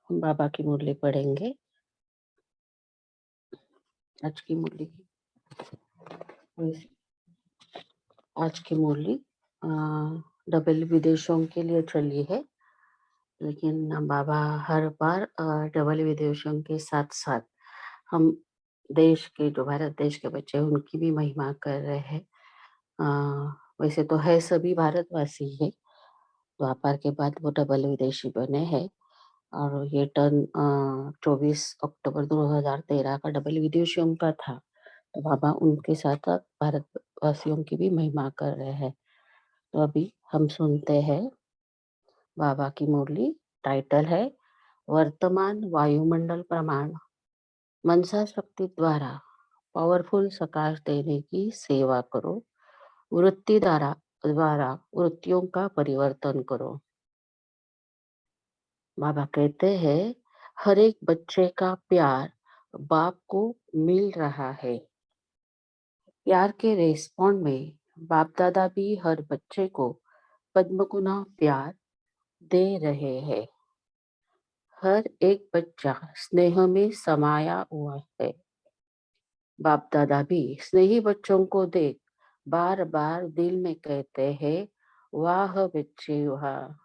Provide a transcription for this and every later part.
हम बाबा की मुरली पढ़ेंगे। आज की मुरली आज की मुरली डबल विदेशों के लिए चली है, लेकिन बाबा हर बार डबल विदेशों के साथ साथ हम देश के जो भारत देश के बच्चे हैं उनकी भी महिमा कर रहे हैं। वैसे तो है सभी भारतवासी है, द्वापर के बाद वो डबल विदेशी बने हैं। और ये टर्न 24 अक्टूबर 2013 का डबल विदेशियों का था, तो बाबा उनके साथ भारतवासियों की भी महिमा कर रहे हैं। तो अभी हम सुनते हैं बाबा की मुरली। टाइटल है वर्तमान वायुमंडल प्रमाण। मनसा शक्ति द्वारा पावरफुल सकाश देने की सेवा करो। वृत्ति द्वारा वृत्तियों का परिवर्तन करो। बाबा कहते हैं हर एक बच्चे का प्यार बाप को मिल रहा है। प्यार के रेस्पॉन्ड में बाप दादा भी हर बच्चे को पद्म गुना प्यार दे रहे हैं। हर एक बच्चा स्नेह में समाया हुआ है। बाप दादा भी स्नेही बच्चों को देख बार बार दिल में कहते हैं वाह बच्चे वाह।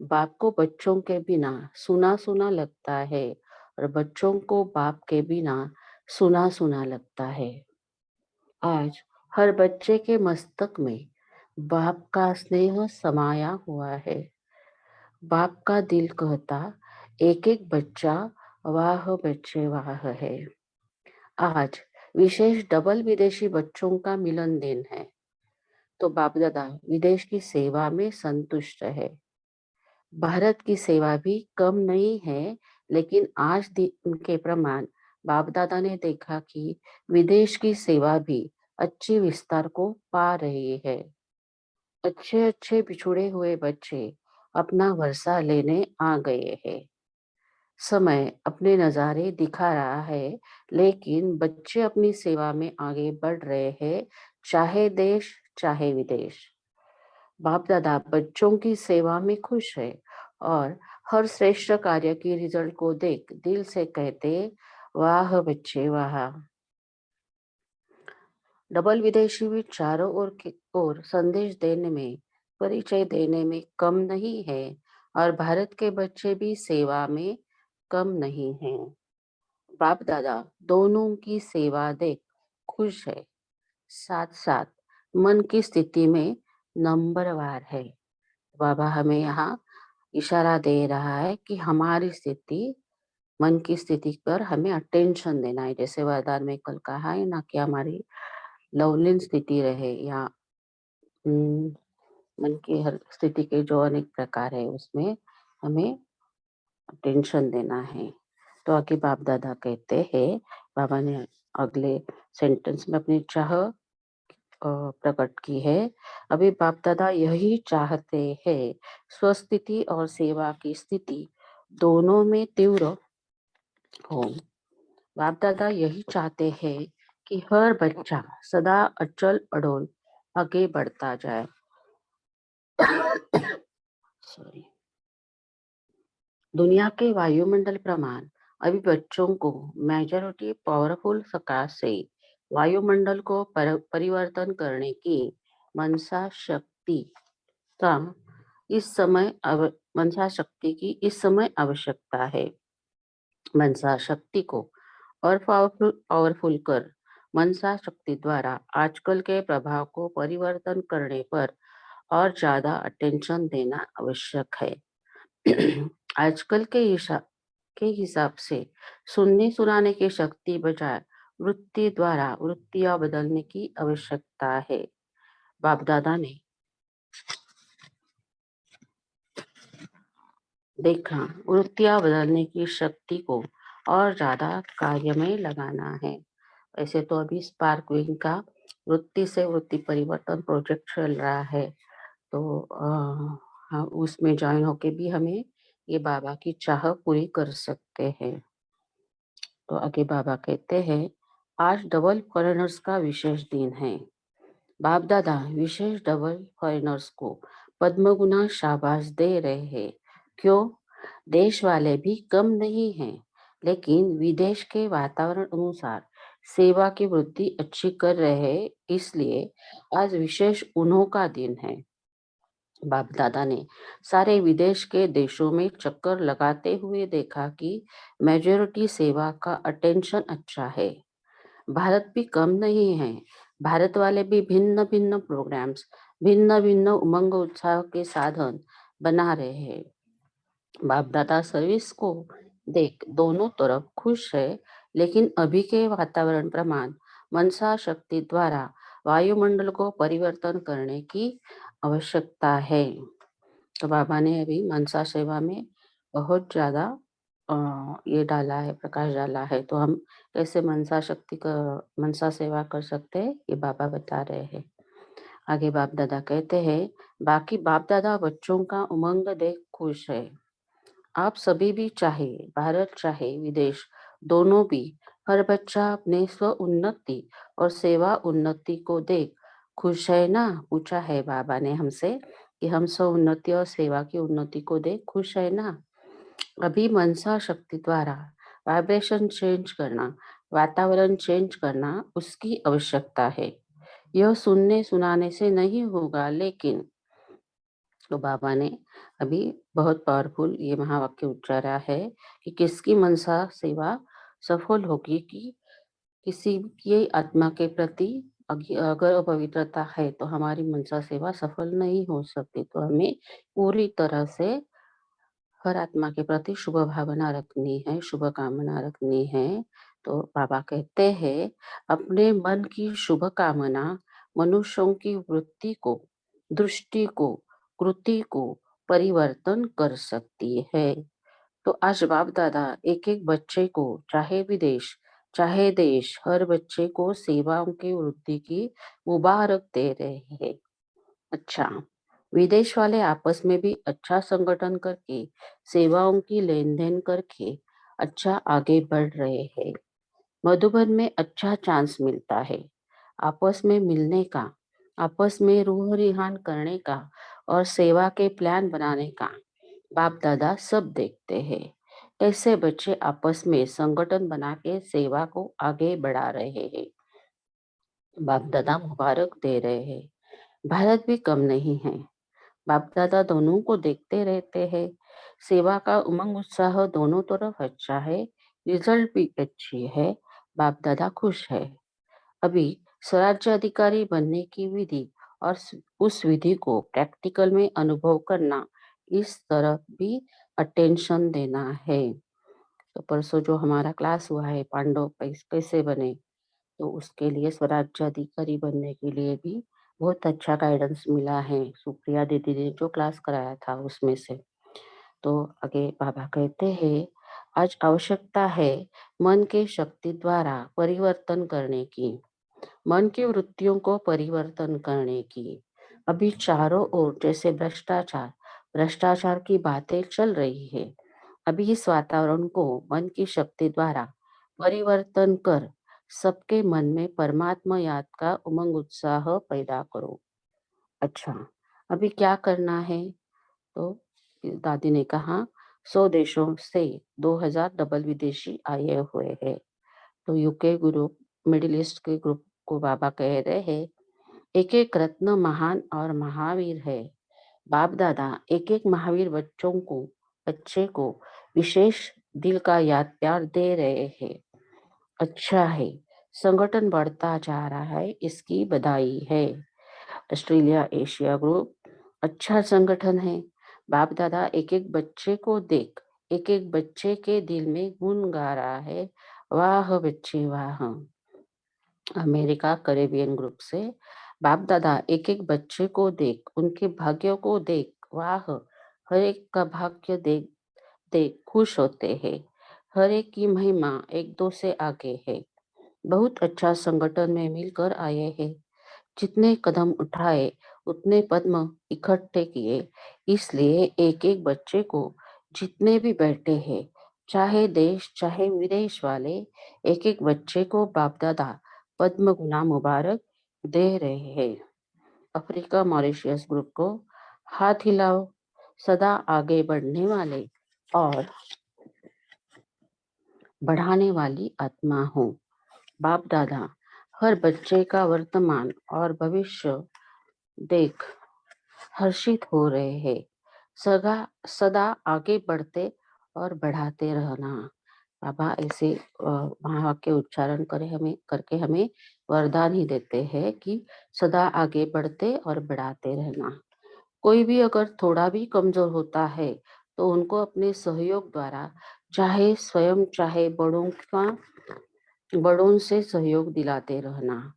बाप को बच्चों के बिना सुना सुना लगता है और बच्चों को बाप के बिना सुना सुना लगता है। आज हर बच्चे के मस्तक में बाप का स्नेह समाया हुआ है। बाप का दिल कहता एक एक बच्चा वाह बच्चे वाह है। आज विशेष डबल विदेशी बच्चों का मिलन दिन है, तो बाप दादा विदेश की सेवा में संतुष्ट है। भारत की सेवा भी कम नहीं है, लेकिन आज दिन के प्रमाण बाप दादा ने देखा कि विदेश की सेवा भी अच्छी विस्तार को पा रही है। अच्छे अच्छे बिछुड़े हुए बच्चे अपना वर्षा लेने आ गए हैं। समय अपने नजारे दिखा रहा है, लेकिन बच्चे अपनी सेवा में आगे बढ़ रहे हैं, चाहे देश चाहे विदेश। बाप दादा बच्चों की सेवा में खुश है और हर श्रेष्ठ कार्य की रिजल्ट को देख दिल से कहते वाह बच्चे वाह। डबल विदेशी भी चारों ओर संदेश देने में परिचय देने में कम नहीं है, और भारत के बच्चे भी सेवा में कम नहीं हैं। बाप दादा दोनों की सेवा देख खुश है, साथ साथ मन की स्थिति में नंबरवार है। बाबा हमें यहाँ इशारा दे रहा है कि हमारी स्थिति, मन की स्थिति पर हमें अटेंशन देना है। जैसे वरदान में कल कहा है ना कि हमारी लवलीन स्थिति रहे, या मन की हर स्थिति के जो अनेक प्रकार है उसमें हमें अटेंशन देना है। तो आगे बाप दादा कहते हैं, बाबा ने अगले सेंटेंस में अपनी चाह प्रकट की है। अभी बाप दादा यही चाहते हैं स्वस्थिति और सेवा की स्थिति दोनों में तीव्र हो। बाप दादा यही चाहते हैं कि हर बच्चा सदा अचल अडोल आगे बढ़ता जाए। सॉरी। दुनिया के वायुमंडल प्रमाण अभी बच्चों को मेजॉरिटी पावरफुल सकाश से वायुमंडल को परिवर्तन करने की मनसा शक्ति का मनसा शक्ति की इस समय आवश्यकता है। मनसा शक्ति को और पावरफुल कर मनसा शक्ति द्वारा आजकल के प्रभाव को परिवर्तन करने पर और ज्यादा अटेंशन देना आवश्यक है। आजकल के हिसाब से सुनने सुनाने की शक्ति बजाय वृत्ति द्वारा वृत्तियां बदलने की आवश्यकता है। बाप दादा ने देखा वृत्तियां बदलने की शक्ति को और ज्यादा कार्य में लगाना है। ऐसे तो अभी स्पार्क विंग का वृत्ति से वृत्ति परिवर्तन प्रोजेक्ट चल रहा है, तो हाँ, उसमें ज्वाइन होके भी हमें ये बाबा की चाह पूरी कर सकते हैं। तो आगे बाबा कहते हैं आज डबल फॉरेनर्स का विशेष दिन है। बाप दादा विशेष डबल फॉरेनर्स को पद्म गुना शाबाश दे रहे हैं। क्यों? देश वाले भी कम नहीं हैं, लेकिन विदेश के वातावरण अनुसार सेवा की वृद्धि अच्छी कर रहे हैं, इसलिए आज विशेष उन्हों का दिन है। बाप दादा ने सारे विदेश के देशों में चक्कर लगाते हुए देखा कि मेजोरिटी सेवा का अटेंशन अच्छा है। भारत भी कम नहीं है। भारत वाले भी भिन्न भिन्न प्रोग्राम्स, भिन्न भिन्न उमंग उत्साह के साधन बना रहे हैं। बाप दादा सर्विस को देख दोनों तरफ खुश है, लेकिन अभी के वातावरण प्रमाण मनसा शक्ति द्वारा वायुमंडल को परिवर्तन करने की आवश्यकता है। तो बाबा ने अभी मनसा सेवा में बहुत ज्यादा ये डाला है, प्रकाश डाला है। तो हम कैसे मनसा सेवा कर सकते हैं, ये बाबा बता रहे हैं। आगे बाप दादा कहते हैं, बाकी बाप दादा बच्चों का उमंग देख खुश है। आप सभी भी चाहे भारत चाहे विदेश, दोनों भी, हर बच्चा अपने स्व उन्नति और सेवा उन्नति को देख खुश है ना? पूछा है बाबा ने हमसे कि हम स्व उन्नति और सेवा की उन्नति को देख खुश है ना? अभी मनसा शक्ति द्वारा वाइब्रेशन चेंज करना, वातावरण चेंज करना उसकी आवश्यकता है। यह सुनने सुनाने से नहीं होगा, लेकिन तो बाबा ने अभी बहुत पावरफुल ये महावाक्य उच्चारा है कि किसकी मनसा सेवा सफल होगी, कि किसी की आत्मा के प्रति अगर अपवित्रता है तो हमारी मनसा सेवा सफल नहीं हो सकती। तो हमें पूरी तरह से हर आत्मा के प्रति शुभ भावना रखनी है, शुभ कामना रखनी है। तो बाबा कहते हैं, अपने मन की शुभ कामना मनुष्यों की वृत्ति को, दृष्टि को, कृति को परिवर्तन कर सकती है। तो आज बाप दादा एक एक बच्चे को, चाहे विदेश चाहे देश, हर बच्चे को सेवाओं की वृद्धि की मुबारक दे रहे हैं। अच्छा, विदेश वाले आपस में भी अच्छा संगठन करके, सेवाओं की लेन देन करके अच्छा आगे बढ़ रहे हैं। मधुबन में अच्छा चांस मिलता है आपस में मिलने का, आपस में रूह रिहान करने का और सेवा के प्लान बनाने का। बाप दादा सब देखते हैं कैसे बच्चे आपस में संगठन बना के सेवा को आगे बढ़ा रहे हैं। बाप दादा मुबारक दे रहे हैं। भारत भी कम नहीं है। बाप दादा दोनों को देखते रहते हैं। सेवा का उमंग उत्साह दोनों तरफ अच्छा है, रिजल्ट भी अच्छी है। बाप दादा खुश है। अभी स्वराज्य अधिकारी बनने की विधि और उस विधि को प्रैक्टिकल में अनुभव करना, इस तरफ भी अटेंशन देना है। तो परसों जो हमारा क्लास हुआ है, पांडव कैसे बने, तो उसके लिए स्वराज्य अधिकारी बनने के लिए भी बहुत अच्छा गाइडेंस मिला है। सुप्रिया दीदी ने जो क्लास कराया था उसमें से। तो आगे बाबा कहते हैं, आज आवश्यकता है मन के शक्ति द्वारा परिवर्तन करने की, मन की वृत्तियों को परिवर्तन करने की। अभी चारों ओर जैसे भ्रष्टाचार भ्रष्टाचार की बातें चल रही है। अभी इस वातावरण को मन की शक्ति द्वारा परिवर्तन कर सबके मन में परमात्मा याद का उमंग उत्साह पैदा करो। अच्छा, अभी क्या करना है? तो दादी ने कहा, 100 देशों से 2000 डबल विदेशी आए हुए हैं। तो यूके ग्रुप, मिडिल ईस्ट के ग्रुप को बाबा कह रहे हैं, एक एक रत्न महान और महावीर है। बाप दादा एक एक महावीर बच्चे को विशेष दिल का याद प्यार दे रहे हैं। अच्छा है, संगठन बढ़ता जा रहा है, इसकी बधाई है। ऑस्ट्रेलिया एशिया ग्रुप अच्छा संगठन है। बाप दादा एक एक बच्चे को देख, एक एक बच्चे के दिल में गुन गा रहा है, वाह बच्चे वाह। अमेरिका कैरेबियन ग्रुप से बाप दादा एक एक बच्चे को देख, उनके भाग्यों को देख, वाह, हर एक का भाग्य देख देख खुश होते हैं। हर एक की महिमा एक दो से आगे है। बहुत अच्छा संगठन में मिलकर आए हैं। जितने कदम उठाए उतने पद्म इकट्ठे किए, इसलिए एक एक बच्चे को जितने भी बैठे हैं, चाहे देश चाहे विदेश वाले, एक एक बच्चे को बाप दादा पद्म गुना मुबारक दे रहे हैं। अफ्रीका मॉरिशियस ग्रुप को हाथ हिलाओ, सदा आगे बढ़ने वाले और बढ़ाने वाली आत्मा हूँ। बाप दादा हर बच्चे का वर्तमान और भविष्य देख हर्षित हो रहे हैं। सदा सदा आगे बढ़ते और बढ़ाते रहना। बाबा ऐसे महावाक्य उच्चारण करके हमें वरदान ही देते हैं कि सदा आगे बढ़ते और बढ़ाते रहना। कोई भी अगर थोड़ा भी कमजोर होता है तो उनको अपने सहयोग द्वारा चाहे स्वयं चाहे बड़ों से सहयोग दिलाते रहना।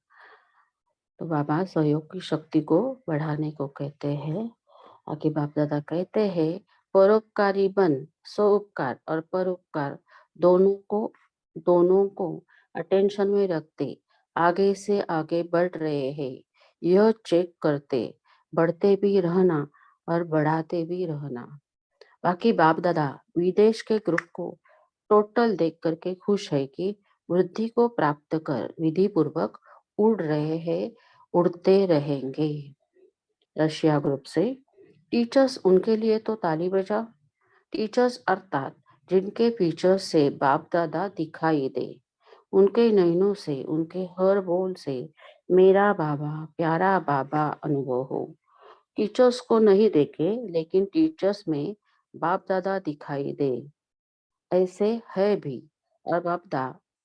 तो बाबा सहयोग की शक्ति को बढ़ाने को कहते हैं। आगे बाप दादा कहते हैं परोपकारी बन, स्वउपकार और परोपकार दोनों को अटेंशन में रखते आगे से आगे बढ़ रहे हैं, यह चेक करते बढ़ते भी रहना और बढ़ाते भी रहना। बाकी बाप दादा विदेश के ग्रुप को टोटल देख करके खुश है कि वृद्धि को प्राप्त कर विधि पूर्वक उड़ रहे हैं, उड़ते रहेंगे। रशिया ग्रुप से टीचर्स उनके लिए तो ताली बजा। टीचर्स अर्थात जिनके फीचर्स से बाप दादा दिखाई दे, उनके नयनों से उनके हर बोल से मेरा बाबा प्यारा बाबा अनुभव हो। टीचर्स को नहीं देखे लेकिन टीचर्स में बाप दादा दिखाई दे, ऐसे है भी। और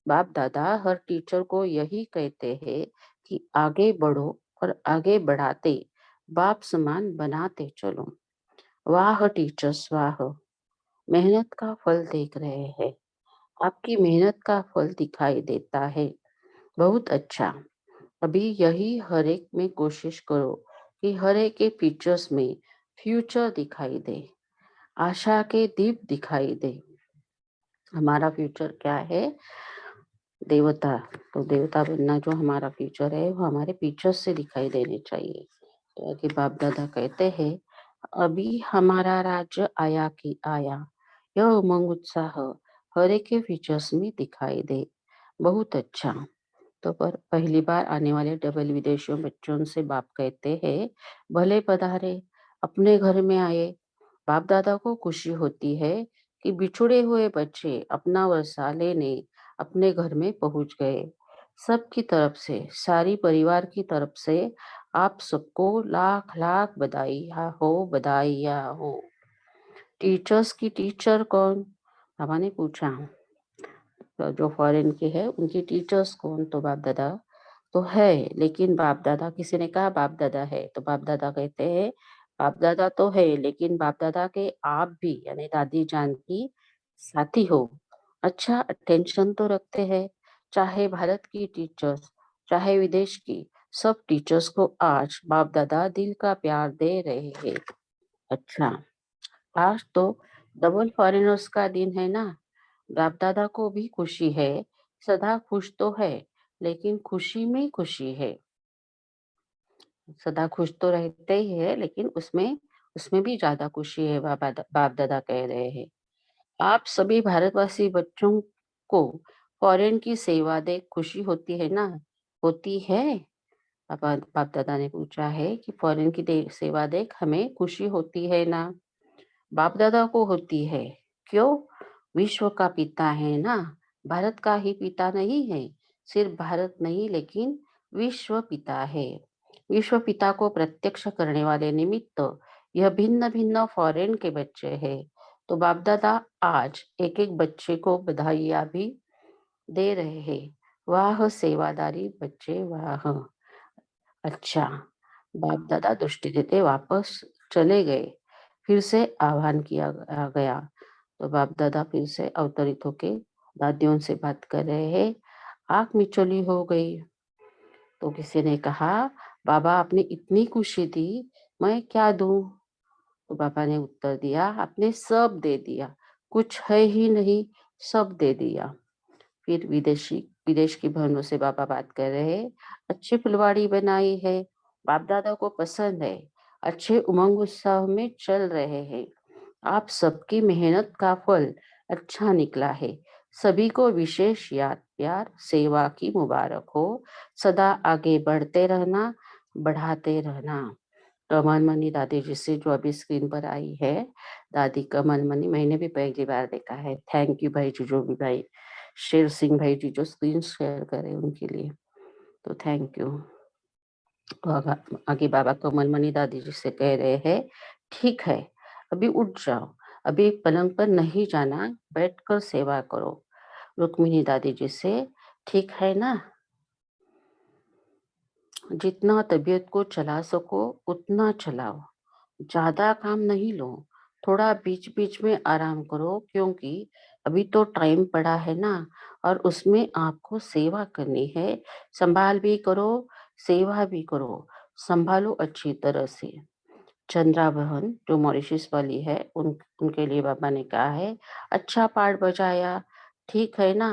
बाप दादा हर टीचर को यही कहते हैं कि आगे बढ़ो और आगे बढ़ाते बाप समान बनाते चलो। वाह टीचर्स वाह, मेहनत का फल देख रहे हैं, आपकी मेहनत का फल दिखाई देता है। बहुत अच्छा। अभी यही हर एक में कोशिश करो कि हर एक के फीचर्स में फ्यूचर दिखाई दे, आशा के दीप दिखाई दे। हमारा फ्यूचर क्या है? देवता। तो देवता बनना जो हमारा फ्यूचर है वो हमारे फीचर्स से दिखाई देने चाहिए। तो आगे बाप दादा कहते हैं अभी हमारा राज्य आया कि आया, यह उमंग उत्साह हर एक के फीचर्स में दिखाई दे। बहुत अच्छा। तो पर पहली बार आने वाले डबल विदेशियों बच्चों से बाप कहते हैं भले पधारे, अपने घर में आए। बाप दादा को खुशी होती है कि बिछुड़े हुए बच्चे अपना वर्षा लेने अपने घर में पहुंच गए। सबकी तरफ से, सारी परिवार की तरफ से आप सबको लाख लाख बधाइयाँ हो, बधाइयाँ हो। टीचर्स की टीचर कौन? पापा ने पूछा। तो जो फॉरेन के है उनकी टीचर्स कौन? तो बाप दादा तो है, लेकिन बाप दादा, किसी ने कहा बाप दादा है तो बाप दादा कहते हैं बाप दादा तो है लेकिन बाप दादा के आप भी यानी दादी जान की साथी हो। अच्छा, अटेंशन तो रखते हैं। चाहे भारत की टीचर्स चाहे विदेश की, सब टीचर्स को आज बाप दादा दिल का प्यार दे रहे हैं। अच्छा, आज तो डबल फॉरेनर्स का दिन है ना। बाप दादा को भी खुशी है, सदा खुश तो है लेकिन खुशी में खुशी है। सदा खुश तो रहते ही है लेकिन उसमें उसमें भी ज्यादा खुशी है। बाप दादा कह रहे हैं आप सभी भारतवासी बच्चों को फॉरेन की सेवा देख खुशी होती है ना? होती है? बाप दादा ने पूछा है कि फॉरेन की सेवा देख हमें खुशी होती है ना? बाप दादा को होती है। क्यों? विश्व का पिता है ना, भारत का ही पिता नहीं है। सिर्फ भारत नहीं लेकिन विश्व पिता है। विश्व पिता को प्रत्यक्ष करने वाले निमित्त यह भिन्न भिन्न फॉरेन के बच्चे हैं। तो बाप दादा आज एक एक बच्चे को बधाइयाँ भी दे रहे हैं। वाह सेवादारी बच्चे वाह। अच्छा, बाप दादा दृष्टि देते वापस चले गए। फिर से आह्वान किया गया तो बाप दादा फिर से अवतरित होके दादियों से बात कर रहे हैं। आंख मिचौली हो गई तो किसी ने कहा बाबा आपने इतनी खुशी दी, मैं क्या दूं? तो बाबा ने उत्तर दिया आपने सब दे दिया, कुछ है ही नहीं, सब दे दिया। फिर विदेश की बहनों से बाबा बात कर रहे हैं। अच्छी फुलवाड़ी बनाई है, बाप दादा को पसंद है, अच्छे उमंग उत्साह में चल रहे हैं। आप सबकी मेहनत का फल अच्छा निकला है। सभी को विशेष याद प्यार सेवा की मुबारक हो। सदा आगे बढ़ते रहना, बढ़ाते रहना। कमल मनी दादी जी से जो अभी स्क्रीन पर आई है, दादी कमल मनी, मैंने भी पहली बार देखा है। थैंक यू भाई जी, जो भी भाई शेर सिंह भाई जी जो स्क्रीन शेयर करे उनके लिए, तो थैंक यू। तो आगे बाबा कमल मनी दादी जी से कह रहे हैं, ठीक है अभी उठ जाओ, अभी पलंग पर नहीं जाना, बैठकर सेवा करो। रुक्मिणी दादी जी से, ठीक है ना, जितना तबीयत को चला सको उतना चलाओ, ज्यादा काम नहीं लो, थोड़ा बीच बीच में आराम करो, क्योंकि अभी तो टाइम पड़ा है ना, और उसमें आपको सेवा करनी है। संभाल भी करो, सेवा भी करो, संभालो अच्छी तरह से। चंद्रा बहन जो मॉरिशस वाली है, उनके लिए बाबा ने कहा है, अच्छा पाठ बजाया, ठीक है ना,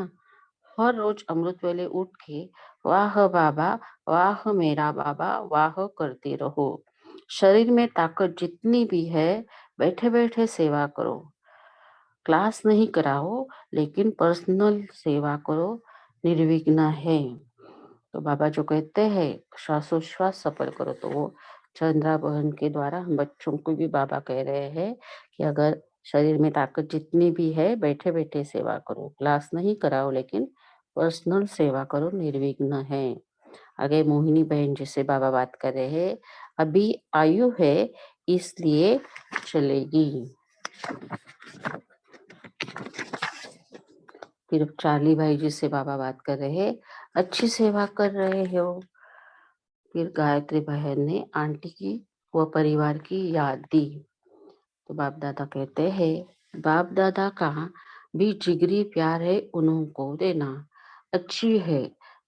हर रोज अमृत वेले उठ के वाह बाबा, वाह मेरा बाबा, वाह करते रहो। शरीर में ताकत जितनी भी है, बैठे बैठे सेवा करो। क्लास नहीं कराओ, लेकिन पर्सनल सेवा करो, निर्विघ्न है। तो बाबा जो कहते हैं श्वासोश्वास सफल करो, तो वो चंद्रा बहन के द्वारा हम बच्चों को भी बाबा कह रहे हैं कि अगर शरीर में ताकत जितनी भी है, बैठे बैठे सेवा करो, क्लास नहीं कराओ, लेकिन पर्सनल सेवा करो, निर्विघ्न है। आगे मोहिनी बहन जिससे बाबा बात कर रहे हैं, अभी आयु है इसलिए चलेगी। फिर चार्ली भाई जिससे बाबा बात कर रहे हैं, अच्छी सेवा कर रहे हो। फिर गायत्री बहन ने आंटी की व परिवार की याद दी। तो बाप दादा कहते हैं, बाप दादा का भी जिगरी प्यार है, उनको देना। अच्छी है,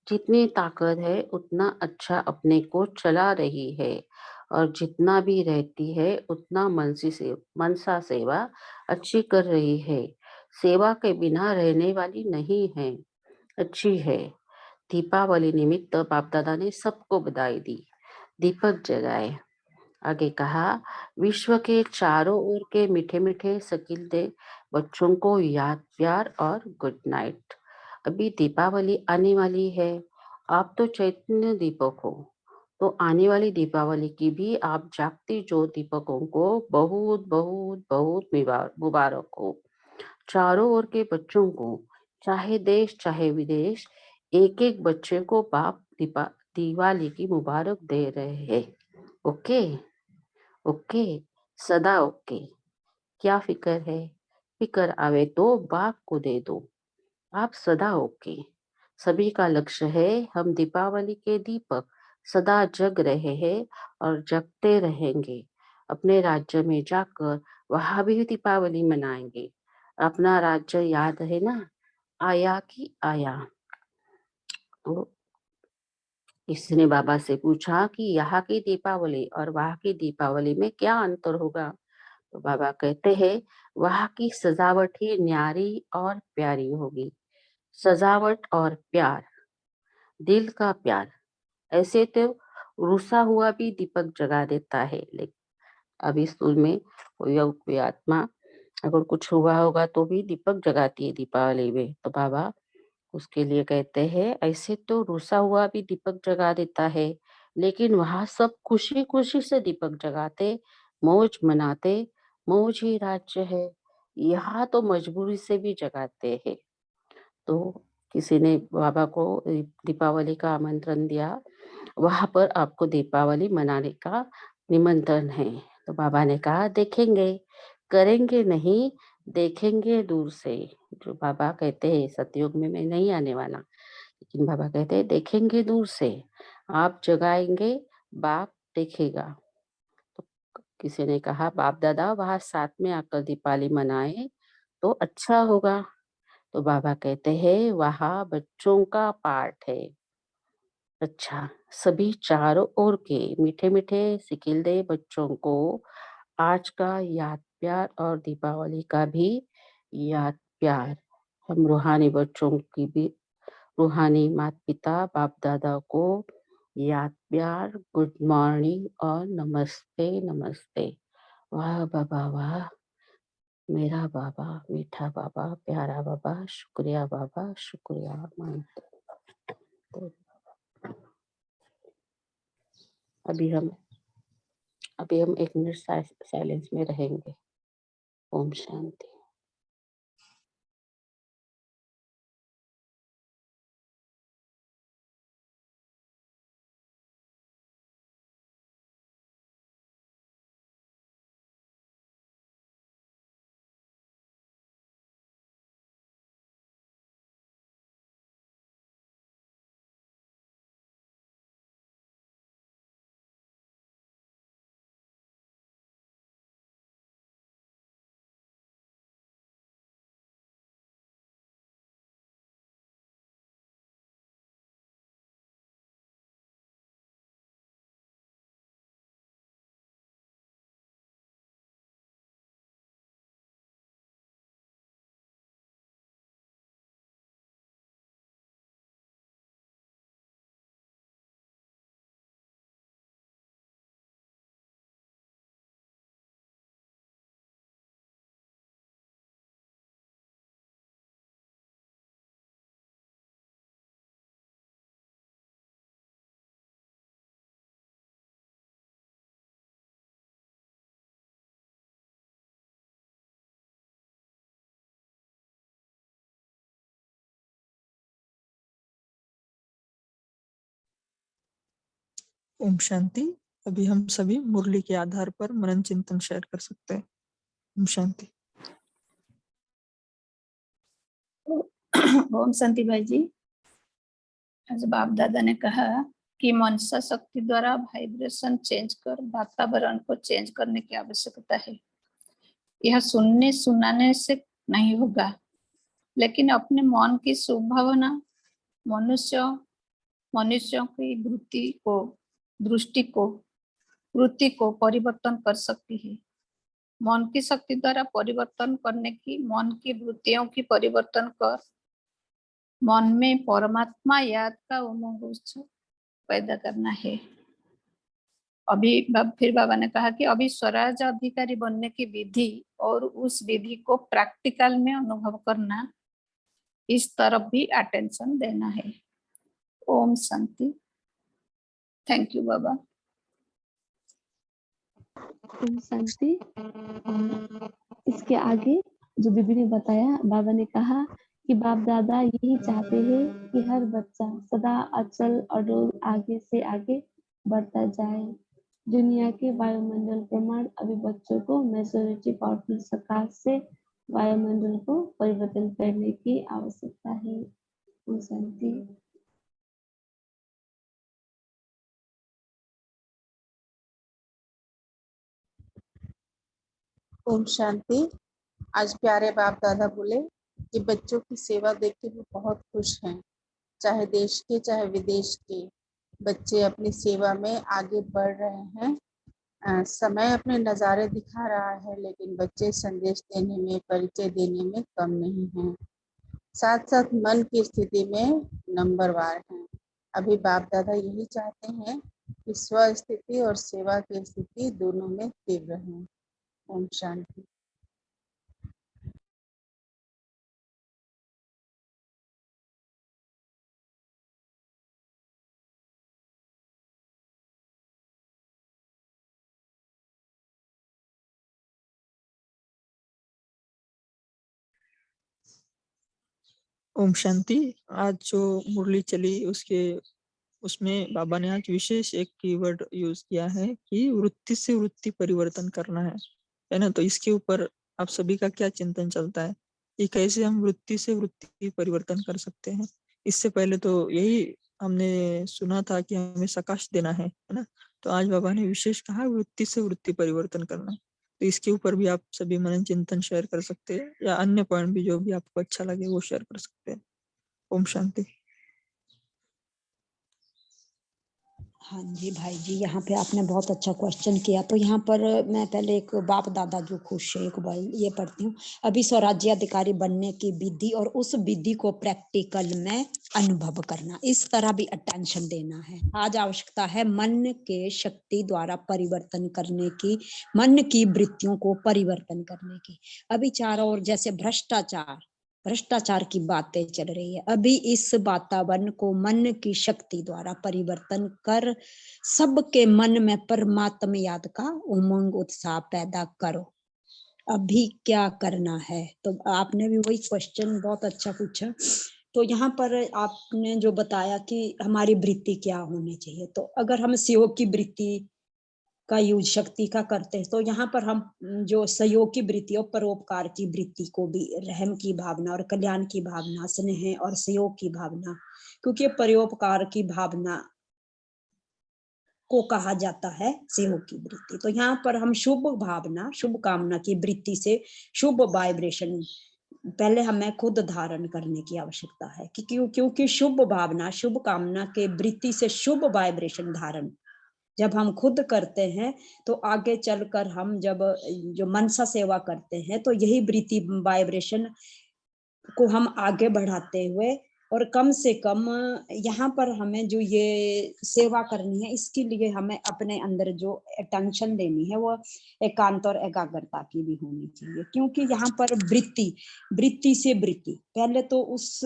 जितनी ताकत है उतना अच्छा अपने को चला रही है, और जितना भी रहती है उतना मनसा सेवा अच्छी कर रही है। सेवा के बिना रहने वाली नहीं है, अच्छी है। दीपावली निमित्त बाप दादा ने सबको बधाई दी, दीपक जगाए। आगे कहा, विश्व के चारों ओर के मीठे मीठे सकीलते बच्चों को याद प्यार और गुड नाइट। अभी दीपावली आने वाली है, आप तो चैतन्य दीपक हो, तो आने वाली दीपावली की भी आप जागती ज्योत दीपकों को बहुत बहुत बहुत मुबारक हो। चारों ओर के बच्चों को, चाहे देश चाहे विदेश, एक एक बच्चे को बाप दिवाली की मुबारक दे रहे हैं। ओके, ओके, सदा ओके। क्या फिक्र है, फिक्र आवे तो बाप को दे दो, आप सदा ओके। सभी का लक्ष्य है हम दीपावली के दीपक सदा जग रहे हैं और जगते रहेंगे। अपने राज्य में जाकर वहां भी दीपावली मनाएंगे। अपना राज्य याद है ना, आया कि आया। तो किसी ने बाबा से पूछा कि यहाँ की दीपावली और वहां की दीपावली में क्या अंतर होगा। तो बाबा कहते हैं, वहां की सजावट ही न्यारी और प्यारी होगी। सजावट और प्यार, दिल का प्यार। ऐसे तो रुसा हुआ भी दीपक जगा देता है, लेकिन अभी स्कूल में कोई आत्मा अगर कुछ हुआ होगा तो भी दीपक जगाती है दीपावली में। तो बाबा उसके लिए कहते हैं, ऐसे तो रुसा हुआ भी दीपक जगा देता है, लेकिन वहां सब खुशी खुशी से दीपक जगाते, मौज मनाते, मौज ही राज्य है। यहाँ तो मजबूरी से भी जगाते हैं। तो किसी ने बाबा को दीपावली का आमंत्रण दिया, वहां पर आपको दीपावली मनाने का निमंत्रण है। तो बाबा ने कहा, देखेंगे, करेंगे नहीं, देखेंगे दूर से। जो बाबा कहते हैं सतयुग में मैं नहीं आने वाला, लेकिन बाबा कहते हैं देखेंगे दूर से, आप जगाएंगे, बाप देखेगा। तो किसी ने कहा, बाप दादा वहां साथ में आकर दीपावली मनाए तो अच्छा होगा। तो बाबा कहते हैं, वहां बच्चों का पाठ है। अच्छा, सभी चारों ओर के मीठे मीठे सिकिलदे बच्चों को आज का याद प्यार और दीपावली का भी याद प्यार। हम रूहानी बच्चों की भी, रूहानी माता पिता बाप दादा को याद प्यार, गुड मॉर्निंग और नमस्ते नमस्ते। वाह बाबा वाह, मेरा बाबा, मीठा बाबा, प्यारा बाबा, शुक्रिया बाबा, शुक्रिया मानते। तो अभी हम अभी हम 1 मिनट साइलेंस में रहेंगे। ओम शांति। ओम शांति। अभी हम सभी मुरली के आधार पर मनन चिंतन शेयर कर सकते हैं। ओम शांति। ओम शांति भाई जी। आज बाप दादा ने कहा कि मनसा शक्ति द्वारा वाइब्रेशन चेंज कर वातावरण को चेंज करने की आवश्यकता है। यह सुनने सुनाने से नहीं होगा, लेकिन अपने मन की शुभ भावना मनुष्यों की दृष्टि को वृत्ति को परिवर्तन कर सकती है। मन की शक्ति द्वारा परिवर्तन करने की मन की वृत्तियों की परिवर्तन कर मन में परमात्मा याद का उमंग उत्सव पैदा करना है। अभी फिर बाबा ने कहा कि अभी स्वराज अधिकारी बनने की विधि और उस विधि को प्रैक्टिकल में अनुभव करना, इस तरफ भी अटेंशन देना है। ओम शांति। थैंक यू बाबा। ओम शांति। इसके आगे जो बीबी ने बताया, बाबा ने कहा कि बाप दादा यही चाहते हैं कि हर बच्चा सदा अचल अडोल आगे से आगे बढ़ता जाए। दुनिया के वायुमंडल प्रमाण अभी बच्चों को मेजोरिटी पावरफुल सकाश से वायुमंडल को परिवर्तन करने की आवश्यकता है। ओम शांति। ओम शांति। आज प्यारे बाप दादा बोले कि बच्चों की सेवा देख के वो बहुत खुश हैं। चाहे देश के चाहे विदेश के बच्चे अपनी सेवा में आगे बढ़ रहे हैं। समय अपने नज़ारे दिखा रहा है, लेकिन बच्चे संदेश देने में, परिचय देने में कम नहीं हैं। साथ साथ मन की स्थिति में नंबरवार हैं। अभी बाप दादा यही चाहते हैं कि स्व स्थिति और सेवा की स्थिति दोनों में तीव्र हैं। ओम शांति। ओम शांति। आज जो मुरली चली उसमें बाबा ने आज विशेष एक कीवर्ड यूज किया है कि वृत्ति से वृत्ति परिवर्तन करना है ना। तो इसके ऊपर आप सभी का क्या चिंतन चलता है कि कैसे हम वृत्ति से वृत्ति परिवर्तन कर सकते हैं। इससे पहले तो यही हमने सुना था कि हमें सकाश देना है ना। तो आज बाबा ने विशेष कहा वृत्ति से वृत्ति परिवर्तन करना। तो इसके ऊपर भी आप सभी मनन चिंतन शेयर कर सकते हैं, या अन्य पॉइंट भी जो भी आपको अच्छा लगे वो शेयर कर सकते हैं। ओम शांति। हाँ जी भाई जी, यहाँ पे आपने बहुत अच्छा क्वेश्चन किया। तो यहाँ पर मैं पहले एक बाप दादा जो खुश है एक बार ये पढ़ती हूँ। अभी स्वराज्य अधिकारी बनने की विधि और उस विधि को प्रैक्टिकल में अनुभव करना, इस तरह भी अटेंशन देना है। आज आवश्यकता है मन के शक्ति द्वारा परिवर्तन करने की, मन की वृत्तियों को परिवर्तन करने की। अभी चारों ओर जैसे भ्रष्टाचार, भ्रष्टाचार की बातें चल रही है। अभी इस वातावरण को मन की शक्ति द्वारा परिवर्तन कर सबके मन में परमात्मा याद का उमंग उत्साह पैदा करो। अभी क्या करना है? तो आपने भी वही क्वेश्चन बहुत अच्छा पूछा। तो यहाँ पर आपने जो बताया कि हमारी वृत्ति क्या होनी चाहिए, तो अगर हम सहयोग की वृत्ति का यूज शक्ति का करते हैं, तो यहाँ पर हम जो सहयोग की वृत्ति और परोपकार की वृत्ति को भी, रहम की भावना और कल्याण की भावना, स्नेह और सहयोग की भावना, क्योंकि ये परोपकार की भावना को कहा जाता है सहयोग की वृत्ति। तो यहाँ पर हम शुभ भावना, शुभ कामना की वृत्ति से शुभ वाइब्रेशन पहले हमें खुद धारण करने की आवश्यकता है, क्योंकि शुभ भावना, शुभ कामना के वृत्ति से शुभ वाइब्रेशन धारण जब हम खुद करते हैं, तो आगे चलकर हम जब जो मनसा सेवा करते हैं, तो यही वृत्ति वाइब्रेशन को हम आगे बढ़ाते हुए, और कम से कम यहाँ पर हमें जो ये सेवा करनी है, इसके लिए हमें अपने अंदर जो अटेंशन देनी है, वो एकांत और एकाग्रता की भी होनी चाहिए। क्योंकि यहाँ पर वृत्ति से वृत्ति, पहले तो उस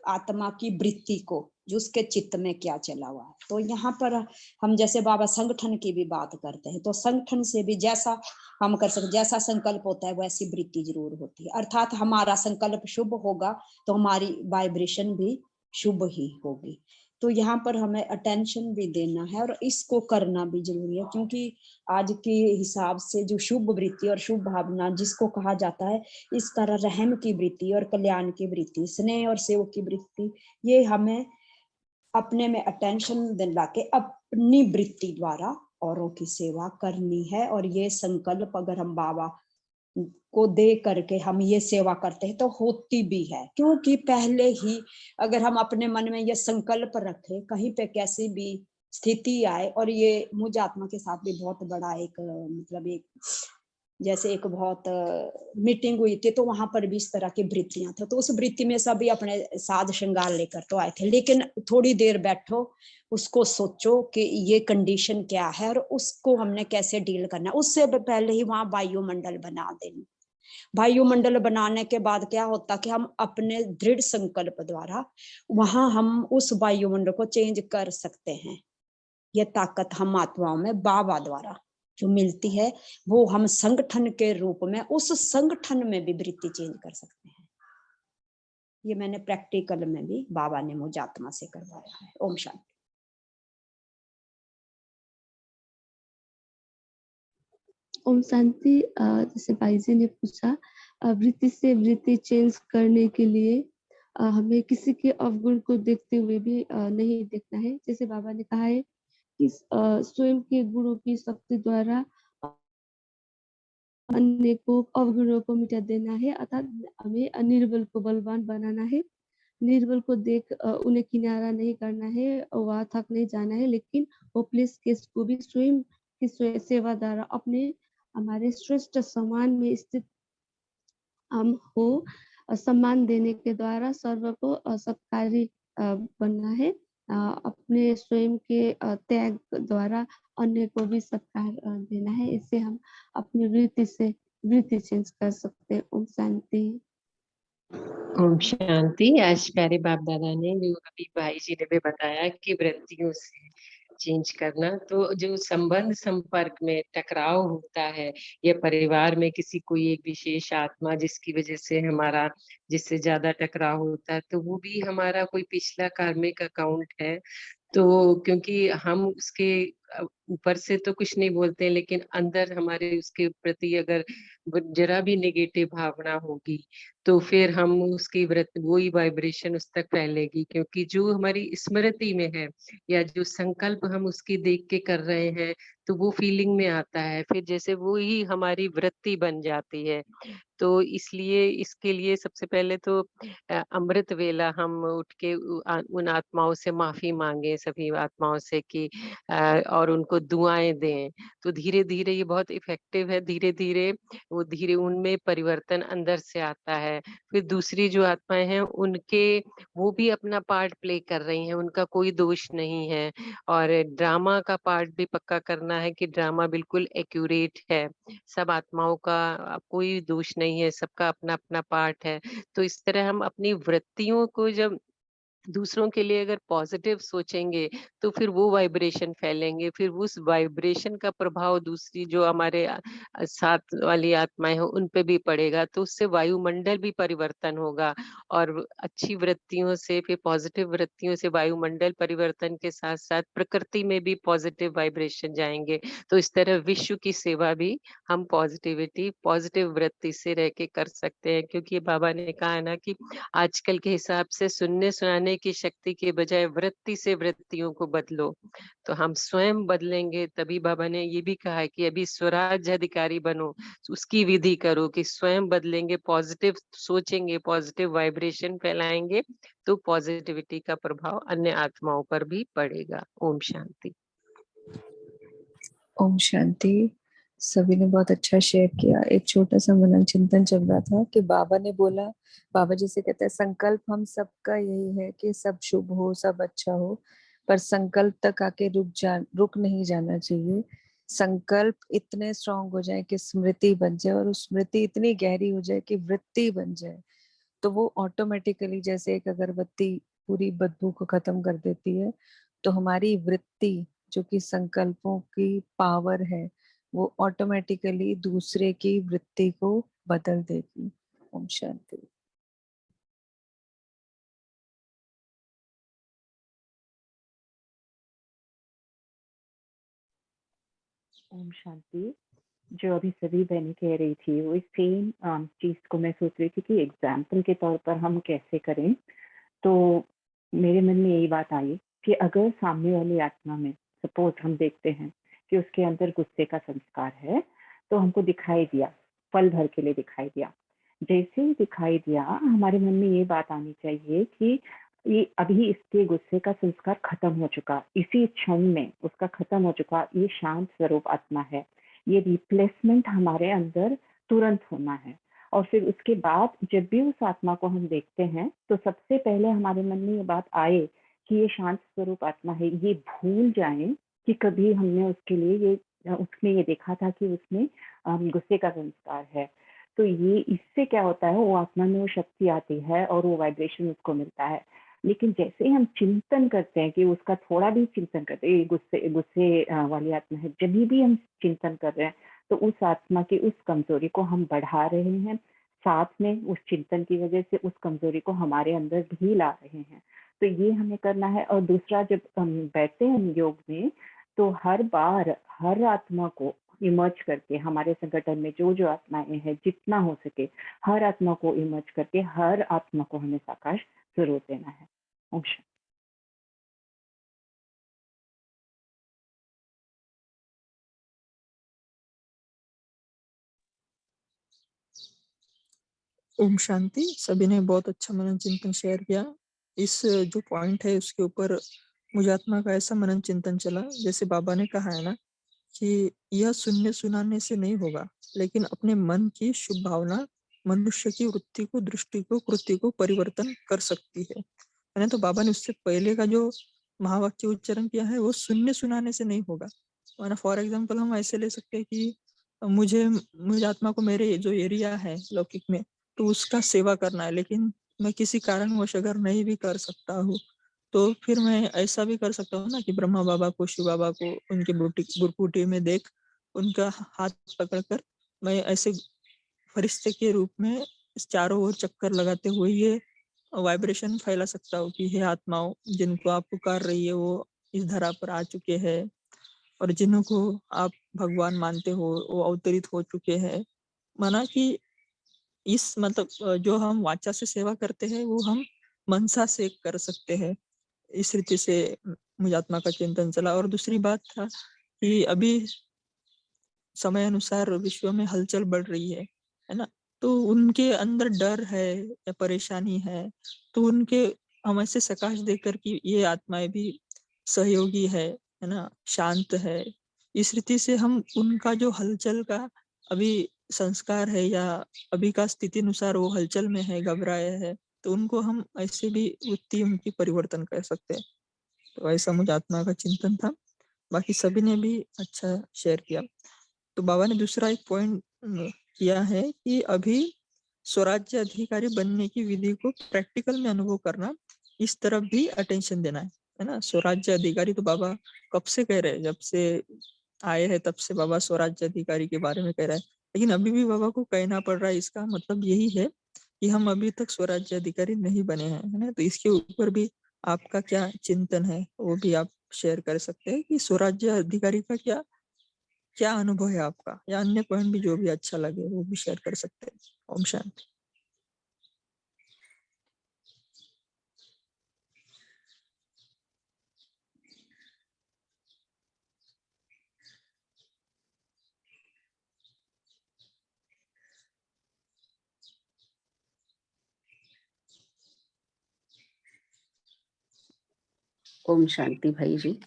आत्मा की वृत्ति को, जो उसके चित्त में क्या चला हुआ है। तो यहाँ पर हम जैसे बाबा संगठन की भी बात करते हैं, तो संगठन से भी जैसा हम कर सकते, जैसा संकल्प होता है वैसी वृत्ति जरूर होती है। अर्थात हमारा संकल्प शुभ होगा तो हमारी वाइब्रेशन भी शुभ ही होगी। तो यहाँ पर हमें अटेंशन भी देना है और इसको करना भी जरूरी है, क्योंकि आज के हिसाब से जो शुभ वृत्ति और शुभ भावना जिसको कहा जाता है, इस तरह रहम की वृत्ति और कल्याण की वृत्ति, स्नेह और सेवा की वृत्ति, ये हमें अपने में अटेंशन दिला के अपनी वृत्ति द्वारा औरों की सेवा करनी है। और ये संकल्प अगर हम बाबा को दे करके हम ये सेवा करते हैं, तो होती भी है। क्योंकि पहले ही अगर हम अपने मन में ये संकल्प रखें, कहीं पे कैसी भी स्थिति आए, और ये मुझ आत्मा के साथ भी बहुत बड़ा एक मतलब एक जैसे एक बहुत मीटिंग हुई थी, तो वहां पर भी इस तरह की वृत्तियां थी। तो उस वृत्ति में सभी अपने साज श्रृंगार लेकर तो आए थे, लेकिन थोड़ी देर बैठो, उसको सोचो कि ये कंडीशन क्या है और उसको हमने कैसे डील करना है। उससे पहले ही वहां वायुमंडल बना देना। वायुमंडल बनाने के बाद क्या होता कि हम अपने दृढ़ संकल्प द्वारा वहां हम उस वायुमंडल को चेंज कर सकते हैं। ये ताकत हम आत्माओं में बाबा द्वारा जो मिलती है, वो हम संगठन के रूप में उस संगठन में भी वृत्ति चेंज कर सकते हैं। ये मैंने प्रैक्टिकल में भी बाबा ने मुझे आत्मा से करवाया है। ओम शांति। ओम शांति। जैसे भाई जी ने पूछा, वृत्ति से वृत्ति चेंज करने के लिए हमें किसी के अवगुण को देखते हुए भी नहीं देखना है। जैसे बाबा ने कहा है कि स्वयं के गुणों की शक्ति द्वारा अन्य को अवगुणों को मिटा देना है, अर्थात हमें निर्बल को बलवान बनाना है। निर्बल को देख उन्हें किनारा नहीं करना है, वहां थक नहीं जाना है, लेकिन होपलेस केस को भी स्वयं की सेवा द्वारा अपने हमारे श्रेष्ठ सम्मान में स्थित हम हो सम्मान देने के द्वारा सर्व को सत्कारी बनना है। अपने स्वयं के त्याग द्वारा अन्य को भी सत्कार देना है। इससे हम अपनी वृत्ति से वृत्ति चेंज कर सकते हैं। ओम शांति। ओम शांति। आज प्यारे बाप दादा ने जो अभी भाई जी ने भी बताया कि वृत्तियों से चेंज करना, तो जो संबंध संपर्क में टकराव होता है या परिवार में किसी कोई एक विशेष आत्मा जिसकी वजह से हमारा जिससे ज्यादा टकराव होता है, तो वो भी हमारा कोई पिछला कार्मिक अकाउंट है। तो क्योंकि हम उसके ऊपर से तो कुछ नहीं बोलते, लेकिन अंदर हमारे उसके प्रति अगर जरा भी नेगेटिव भावना होगी, तो फिर हम उसकी वही वाइब्रेशन उस तक फैलेगी। क्योंकि जो हमारी स्मृति में है या जो संकल्प हम उसकी देख के कर रहे हैं, तो वो फीलिंग में आता है, फिर जैसे वो ही हमारी वृत्ति बन जाती है। तो इसलिए इसके लिए सबसे पहले तो अमृत वेला हम उठ के उन आत्माओं से माफी मांगे, सभी आत्माओं से कि और उनको दुआएँ दें। तो धीरे-धीरे ये बहुत इफ़ेक्टिव है, धीरे-धीरे उनमें परिवर्तन अंदर से आता है। फिर दूसरी जो आत्माएँ हैं उनके वो भी अपना पार्ट प्ले कर रही हैं, उनका कोई दोष नहीं है और ड्रामा का पार्ट भी पक्का करना है कि ड्रामा बिल्कुल एक्यूरेट है। सब आत्माओं का कोई दोष नहीं है, सबका अपना-अपना पार्ट है। तो इस तरह हम अपनी वृत्तियों को जब दूसरों के लिए अगर पॉजिटिव सोचेंगे तो फिर वो वाइब्रेशन फैलेंगे, फिर उस वाइब्रेशन का प्रभाव दूसरी जो हमारे साथ वाली आत्माएं हैं उन पे भी पड़ेगा, तो उससे वायुमंडल भी परिवर्तन होगा और अच्छी वृत्तियों से फिर पॉजिटिव वृत्तियों से वायुमंडल परिवर्तन के साथ साथ प्रकृति में भी पॉजिटिव वाइब्रेशन जाएंगे। तो इस तरह विश्व की सेवा भी हम पॉजिटिव वृत्ति से रह के कर सकते हैं, क्योंकि बाबा ने कहा है ना कि आजकल के हिसाब से सुनने सुनाने की शक्ति के बजाय वृत्ति से वृत्तियों को बदलो। तो हम स्वयं बदलेंगे तभी बाबा ने ये भी कहा है कि अभी स्वराज्य अधिकारी बनो, उसकी विधि करो कि स्वयं बदलेंगे, पॉजिटिव सोचेंगे, पॉजिटिव वाइब्रेशन फैलाएंगे तो पॉजिटिविटी का प्रभाव अन्य आत्माओं पर भी पड़ेगा। ओम शांति। ओम शांति। सभी ने बहुत अच्छा शेयर किया। एक छोटा सा मनन चिंतन चल रहा था कि बाबा ने बोला, बाबा जी से कहते हैं संकल्प हम सबका यही है कि सब शुभ हो, सब अच्छा हो, पर संकल्प तक आके रुक नहीं जाना चाहिए। संकल्प इतने स्ट्रांग हो जाए कि स्मृति बन जाए और उस स्मृति इतनी गहरी हो जाए कि वृत्ति बन जाए, तो वो ऑटोमेटिकली जैसे एक अगरबत्ती पूरी बदबू को खत्म कर देती है, तो हमारी वृत्ति जो कि संकल्पों की पावर है वो ऑटोमेटिकली दूसरे की वृत्ति को बदल देगी। ओम शांति। ओम शांति। जो अभी सभी बहनें कह रही थी वो सेम चीज को मैं सोच रही थी कि एग्जाम्पल के तौर पर हम कैसे करें। तो मेरे मन में यही बात आई कि अगर सामने वाली आत्मा में सपोज हम देखते हैं कि उसके अंदर गुस्से का संस्कार है, तो हमको दिखाई दिया, पल भर के लिए दिखाई दिया, जैसे ही दिखाई दिया हमारे मन में ये बात आनी चाहिए कि ये अभी इसके गुस्से का संस्कार खत्म हो चुका, इसी क्षण में उसका खत्म हो चुका, ये शांत स्वरूप आत्मा है, ये रिप्लेसमेंट हमारे अंदर तुरंत होना है। और फिर उसके बाद जब भी उस आत्मा को हम देखते हैं तो सबसे पहले हमारे मन में ये बात आए कि ये शांत स्वरूप आत्मा है, ये भूल जाएं कि कभी हमने उसके लिए उसमें ये देखा था कि उसमें गुस्से का संस्कार है। तो ये इससे क्या होता है, वो आत्मा में वो शक्ति आती है और वो वाइब्रेशन उसको मिलता है। लेकिन जैसे ही हम चिंतन करते हैं कि उसका थोड़ा भी चिंतन करते हैं, गुस्से वाली आत्मा है, जब भी हम चिंतन कर रहे हैं तो उस आत्मा की उस कमजोरी को हम बढ़ा रहे हैं, साथ में उस चिंतन की वजह से उस कमजोरी को हमारे अंदर भी ला रहे हैं। तो ये हमें करना है। और दूसरा, जब हम बैठते हैं योग में तो हर बार हर आत्मा को इमर्ज करके, हमारे संगठन में जो जो आत्माएं हैं जितना हो सके हर आत्मा को इमर्ज करके हर आत्मा को हमें साकाश जरूर देना है। ओम शांति। ओम शांति। सभी ने बहुत अच्छा मनन चिंतन शेयर किया। इस जो पॉइंट है उसके ऊपर मुझे आत्मा का ऐसा मनन चिंतन चला, जैसे बाबा ने कहा है ना कि यह सुनने सुनाने से नहीं होगा, लेकिन अपने मन की शुभ भावना मनुष्य की वृत्ति को, दृष्टि को, कृति को परिवर्तन कर सकती है ना। तो बाबा ने उससे पहले का जो महावाक्य उच्चारण किया है वो सुनने सुनाने से नहीं होगा। माना फॉर एग्जाम्पल हम ऐसे ले सकते हैं कि मुझे आत्मा को मेरे जो एरिया है लौकिक में तो उसका सेवा करना है, लेकिन मैं किसी कारणवश अगर नहीं भी कर सकता हूँ तो फिर मैं ऐसा भी कर सकता हूँ ना कि ब्रह्मा बाबा को, शिव बाबा को उनके बुरकुटी में देख उनका हाथ पकड़कर मैं ऐसे फरिश्ते के रूप में चारों ओर चक्कर लगाते हुए ये वाइब्रेशन फैला सकता हूँ कि हे आत्माओं, जिनको आप पुकार रही है वो इस धरा पर आ चुके हैं और जिनको आप भगवान मानते हो वो अवतरित हो चुके हैं। माना कि इस मतलब जो हम वाचा से सेवा करते हैं वो हम मनसा से कर सकते हैं। इस रीति से मुझे आत्मा का चिंतन चला। और दूसरी बात था कि अभी समय अनुसार विश्व में हलचल बढ़ रही है ना, तो उनके अंदर डर है या परेशानी है, तो उनके हम ऐसे सकाश देकर कि ये आत्माएं भी सहयोगी है, है ना, शांत है। इस रीति से हम उनका जो हलचल का अभी संस्कार है या अभी का स्थिति अनुसार वो हलचल में है, घबराया है, तो उनको हम ऐसे भी वृत्ति उनकी परिवर्तन कर सकते हैं। तो ऐसा मुझे आत्मा का चिंतन था। बाकी सभी ने भी अच्छा शेयर किया। तो बाबा ने दूसरा एक पॉइंट किया है कि अभी स्वराज्य अधिकारी बनने की विधि को प्रैक्टिकल में अनुभव करना, इस तरफ भी अटेंशन देना है ना। स्वराज्य अधिकारी तो बाबा कब से कह रहे हैं, जब से आए हैं तब से बाबा स्वराज्य अधिकारी के बारे में कह रहा है, लेकिन अभी भी बाबा को कहना पड़ रहा है। इसका मतलब यही है कि हम अभी तक स्वराज्य अधिकारी नहीं बने हैं, है ना। तो इसके ऊपर भी आपका क्या चिंतन है वो भी आप शेयर कर सकते हैं कि स्वराज्य अधिकारी का क्या क्या अनुभव है आपका, या अन्य पॉइंट भी जो भी अच्छा लगे वो भी शेयर कर सकते हैं। ओम शांति। ओम शांति भाई जी।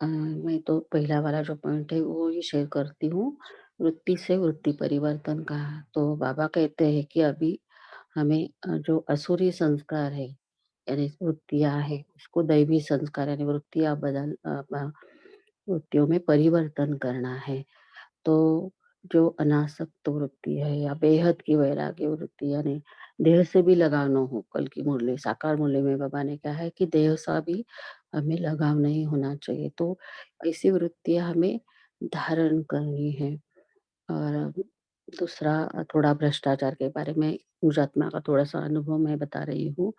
मैं तो पहला वाला जो पॉइंट है वो ही शेयर करती हूँ, वृत्ति से वृत्ति परिवर्तन का। तो बाबा कहते हैं कि अभी हमें जो असुरी संस्कार है यानी वृत्तियाँ है, उसको दैवी संस्कार यानी वृत्तियाँ वृत्तियों में परिवर्तन करना है। तो जो अनासक्त वृत्ति है या बेहद की वैराग्य वृत्ति यानी देह से भी लगाव न हो। कल की मुरली साकार मुरली में बाबा ने कहा है कि देह सा भी हमें लगाव नहीं होना चाहिए। तो ऐसी वृत्तियां हमें धारण करनी है। और दूसरा थोड़ा भ्रष्टाचार के बारे में मुझे आत्मा का थोड़ा सा अनुभव मैं बता रही हूँ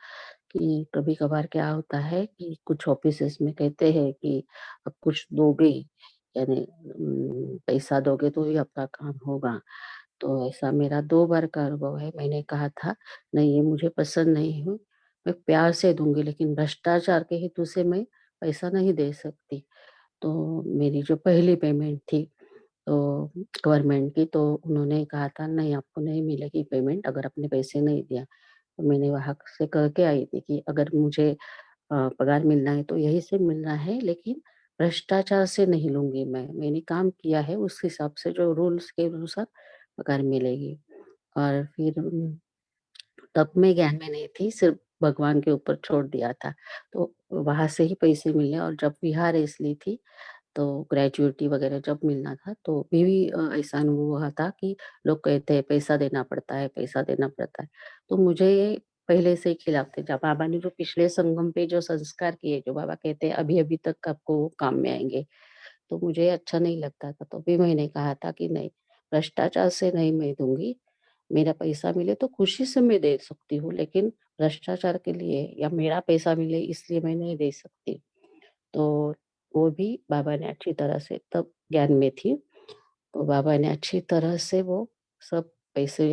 कि कभी कभार क्या होता है कि कुछ ऑफिसेस में कहते हैं कि अब कुछ दोगे यानी पैसा दोगे तो ही आपका काम होगा। तो ऐसा मेरा 2 बार का अनुभव है। मैंने कहा था नहीं, ये मुझे पसंद नहीं है, मैं प्यार से दूंगी लेकिन भ्रष्टाचार के हेतु से मैं पैसा नहीं दे सकती। तो मेरी जो पहली पेमेंट थी तो गवर्नमेंट की, तो उन्होंने कहा था नहीं आपको नहीं मिलेगी पेमेंट अगर आपने पैसे नहीं दिया। तो मैंने वहां से कह के आई थी कि अगर मुझे पगार मिलना है तो यही से मिलना है, लेकिन भ्रष्टाचार से नहीं लूंगी। मैंने काम किया है उस हिसाब से जो रूल्स के अनुसार पगार मिलेगी। और फिर तब मैं ज्ञान में नहीं थी, सिर्फ भगवान के ऊपर छोड़ दिया था। तो वहां से ही पैसे मिले। और जब बिहार इसलिए थी तो ग्रेजुएटी वगैरह जब मिलना था तो भी ऐसा अनुभव हुआ था कि लोग कहते हैं पैसा देना पड़ता है, पैसा देना पड़ता है। तो मुझे ये पहले से ही खिलाफ थे। जब बाबा ने जो पिछले संगम पे जो संस्कार किए, जो बाबा कहते हैं अभी अभी तक आपको वो काम में आएंगे, तो मुझे अच्छा नहीं लगता था। तो भी मैंने कहा था कि नहीं, भ्रष्टाचार से नहीं मैं दूंगी। मेरा पैसा मिले तो खुशी से मैं दे सकती हूँ, लेकिन भ्रष्टाचार के लिए या मेरा पैसा मिले इसलिए मैं नहीं दे सकती। तो वो भी बाबा ने अच्छी तरह से, तब ज्ञान में थी, तो बाबा ने अच्छी तरह से वो सब पैसे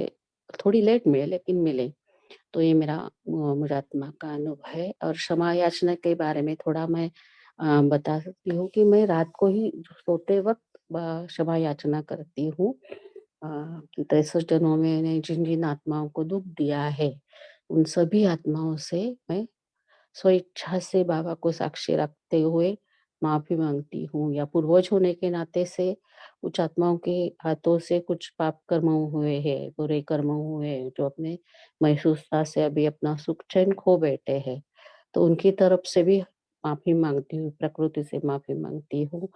थोड़ी लेट मिले लेकिन मिले। तो ये मेरा मुझे आत्मा का अनुभव है। और क्षमा याचना के बारे में थोड़ा मैं बता सकती हूँ कि मैं रात को ही सोते वक्त क्षमा याचना करती हूँ कि 63 जन्मों में मैंने जिन जिन आत्माओं को दुख दिया है उन सभी आत्माओं से मैं स्वेच्छा से बाबा को साक्षी रखते हुए माफी मांगती हूँ। या पूर्वज होने के नाते से कुछ आत्माओं के हाथों से कुछ पाप कर्म हुए हैं, बुरे कर्म हुए हैं, जो अपने महसूसता से अभी अपना सुख चैन खो बैठे हैं, तो उनकी तरफ से भी माफी मांगती हूँ, प्रकृति से माफी मांगती हूँ।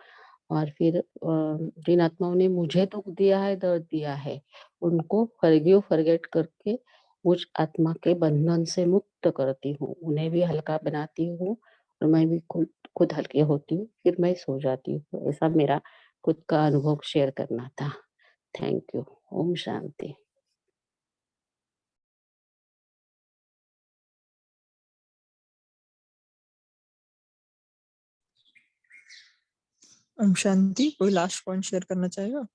और फिर जिन आत्माओं ने मुझे दुख दिया है, दर्द दिया है, उनको फॉरगिव फॉरगेट करके मुझ आत्मा के बंधन से मुक्त करती हूँ, उन्हें भी हल्का बनाती हूँ और मैं भी खुद खुद हल्की होती हूँ। फिर मैं सो जाती हूँ। ऐसा मेरा खुद का अनुभव शेयर करना था। Thank you. ओम शांति। ओम शांति। कोई लास्ट पॉइंट शेयर करना चाहेगा?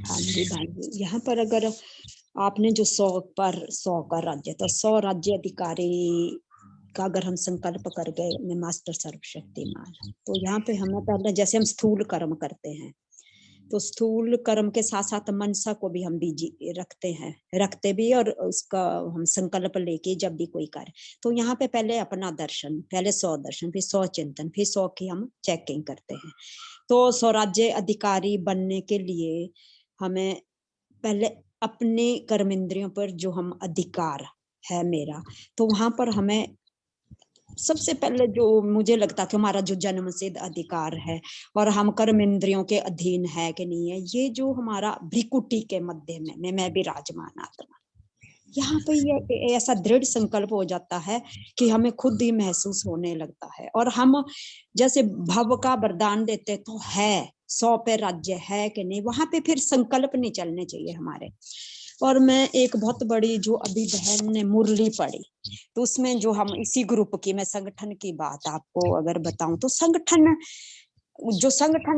हाँ जी भाई जी, यहाँ पर अगर आपने जो 100 का राज्य, तो 100 राज्य अधिकारी का अगर हम संकल्प कर गए, मैं मास्टर सर्वशक्तिमान, तो यहाँ पे हमें पहले जैसे हम स्थूल कर्म करते हैं तो स्थूल कर्म के साथ साथ मनसा को भी हम बीजी रखते भी, और उसका हम संकल्प लेके जब भी कोई कार्य, तो यहाँ पे पहले अपना दर्शन, पहले 100 दर्शन, फिर 100 चिंतन, फिर 100 की हम चेकिंग करते हैं। तो स्वराज्य अधिकारी बनने के लिए हमें पहले अपने कर्म इंद्रियों पर जो हम अधिकार है मेरा, तो वहां पर हमें सबसे पहले जो मुझे लगता है कि हमारा जो जन्म सिद्ध अधिकार है और हम कर्म इंद्रियों के अधीन है कि नहीं है, ये जो हमारा भ्रिकुटी के मध्य में मैं विराजमान आत्मा, यहाँ पे ये ऐसा दृढ़ संकल्प हो जाता है कि हमें खुद ही महसूस होने लगता है, और हम जैसे भव का वरदान देते तो है 100 पे राज्य है कि नहीं, वहां पे फिर संकल्प नहीं चलने चाहिए हमारे। और मैं एक बहुत बड़ी जो अभी बहन ने मुरली पढ़ी, तो उसमें जो हम इसी ग्रुप की, मैं संगठन की बात आपको अगर बताऊं, तो संगठन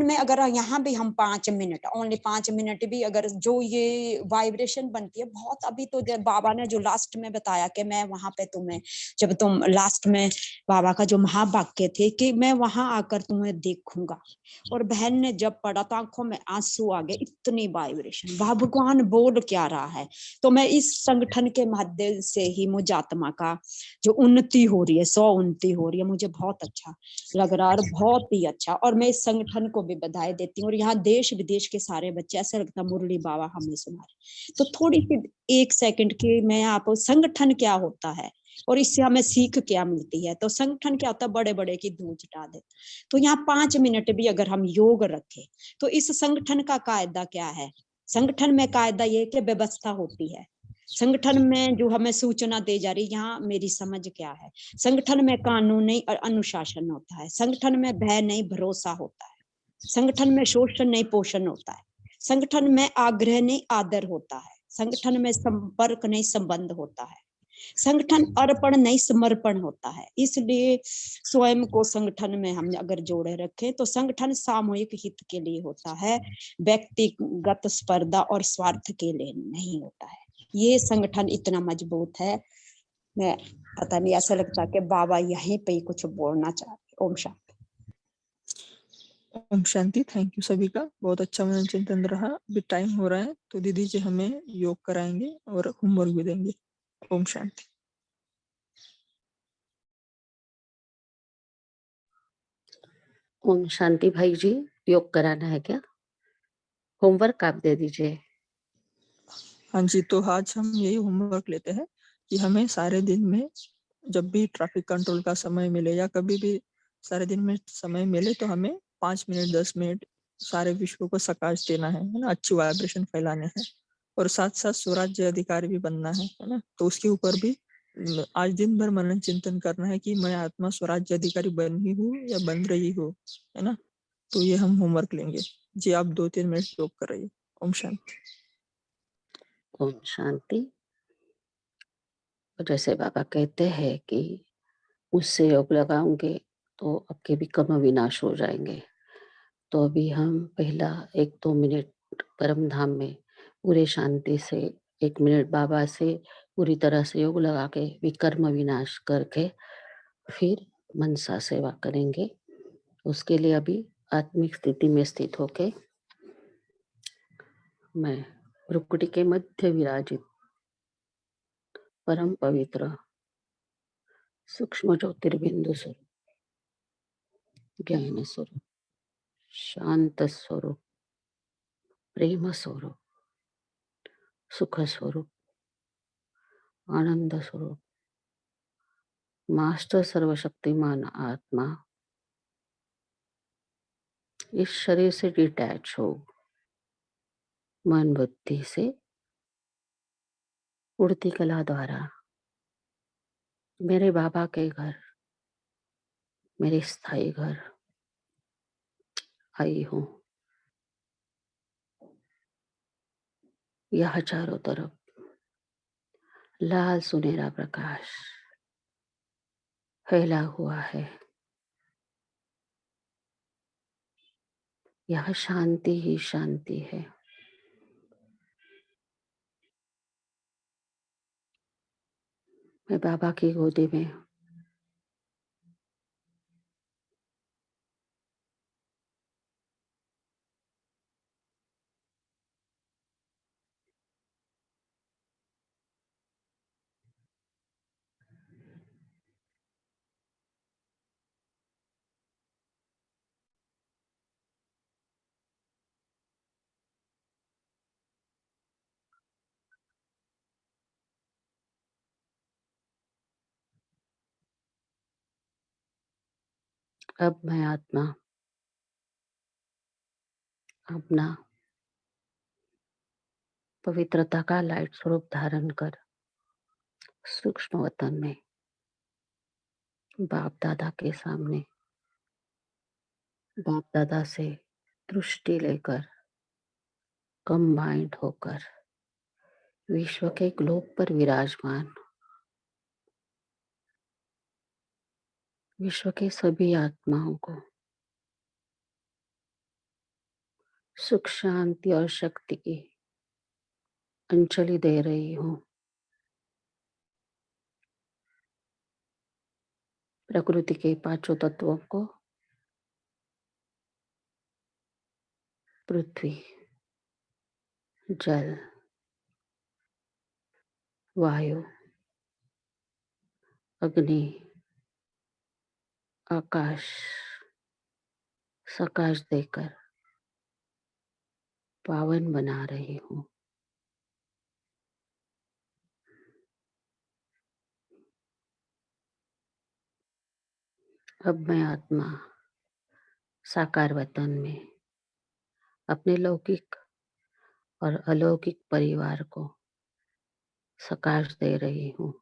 में अगर यहाँ भी हम 5 मिनट, ओनली 5 मिनट भी अगर जो ये वाइब्रेशन बनती है बहुत, अभी तो बाबा ने जो लास्ट में बताया कि मैं वहां पे तुम्हें, जब तुम लास्ट में बाबा का जो महावाक्य थे कि मैं वहां आकर तुम्हें देखूंगा, और बहन ने जब पढ़ा तो आंखों में आंसू आ गए, इतनी वाइब्रेशन, भगवान बोल क्या रहा है। तो मैं इस संगठन के माध्यम से ही मुझे आत्मा का जो उन्नति हो रही है, 100 उन्नति हो रही है, मुझे बहुत अच्छा लग रहा है, और बहुत ही अच्छा। और मैं इस संगठन को भी बधाई देती हूँ, और यहाँ देश विदेश के सारे बच्चे, ऐसा लगता मुरली बाबा हमें सुना रहे। तो थोड़ी सी 1 सेकंड की मैं आप संगठन क्या होता है और इससे हमें सीख क्या मिलती है। तो संगठन क्या होता है, बड़े बड़े की धूज उठा दे। तो यहाँ 5 मिनट भी अगर हम योग रखें, तो इस संगठन का कायदा क्या है, संगठन में कायदा ये कि व्यवस्था होती है, संगठन में जो हमें सूचना दे जा रही, यहाँ मेरी समझ क्या है, संगठन में कानून नहीं और अनुशासन होता है, संगठन में भय नहीं भरोसा होता है, संगठन में शोषण नहीं पोषण होता है, संगठन में आग्रह नहीं आदर होता है, संगठन में संपर्क नहीं संबंध होता है, संगठन अर्पण नहीं समर्पण होता है। इसलिए स्वयं को संगठन में हम अगर जोड़े रखें तो संगठन सामूहिक हित के लिए होता है, व्यक्तिगत स्पर्धा और स्वार्थ के लिए नहीं होता है। ये संगठन इतना मजबूत है, मैं पता नहीं, ऐसा लगता है कि बाबा यहीं पे ही कुछ बोलना चाहते। ओम शांति। ओम शांति। थैंक यू सभी का, बहुत अच्छा मनन चिंतन रहा। अभी टाइम हो रहा है तो दीदी जी हमें योग कराएंगे और होमवर्क भी देंगे। ओम शांति। ओम शांति। भाई जी, योग कराना है क्या? होमवर्क आप दे दीजिए। हाँ जी, तो आज हम यही होमवर्क लेते हैं कि हमें सारे दिन में जब भी ट्रैफिक कंट्रोल का समय मिले या कभी भी सारे दिन में समय मिले, तो हमें 5 मिनट 10 मिनट सारे विश्व को सकाश देना है ना, अच्छी वाइब्रेशन फैलाने हैं, और साथ साथ स्वराज्य अधिकारी भी बनना है ना। तो उसके ऊपर भी आज दिन भर मनन चिंतन करना है कि मैं आत्मा स्वराज्य अधिकारी बनी हूँ या बन रही हूँ, है ना। तो ये हम होमवर्क लेंगे जी। आप 2-3 मिनट योग कर रही है। ओम शांति। ओम शांति। जैसे बाबा कहते हैं कि उससे योग लगाओगे तो आपके भी कर्म विनाश हो जाएंगे। तो अभी हम पहला 1-2 मिनट परम धाम में पूरे शांति से 1 मिनट बाबा से पूरी तरह से योग लगा के विकर्म विनाश करके फिर मनसा सेवा करेंगे। उसके लिए अभी आत्मिक स्थिति में स्थित होके मैं भ्रुकुटी के मध्य विराजित परम पवित्र सूक्ष्म ज्योतिर्बिंदु स्वरूप, ज्ञान स्वरूप, शांत स्वरूप, प्रेम स्वरूप, सुख स्वरूप, आनंद स्वरूप, मास्टर सर्वशक्तिमान आत्मा इस शरीर से डिटैच हो, मन बुद्धि से उड़ती कला द्वारा मेरे बाबा के घर, मेरे स्थायी घर आई हूँ। यह चारों तरफ लाल सुनहरा प्रकाश फैला हुआ है। यह शांति ही शांति है। मैं बाबा की गोदी में अब मैं आत्मा अपना पवित्रता का लाइट स्वरूप धारण कर सूक्ष्म वतन में बाप दादा के सामने बाप दादा से दृष्टि लेकर कंबाइंड होकर विश्व के ग्लोब पर विराजमान विश्व के सभी आत्माओं को सुख शांति और शक्ति की अंजलि दे रही हूँ। प्रकृति के पांचों तत्वों को पृथ्वी, जल, वायु, अग्नि, आकाश, सकाश देकर पावन बना रही हूँ। अब मैं आत्मा साकार वतन में अपने लौकिक और अलौकिक परिवार को सकाश दे रही हूँ।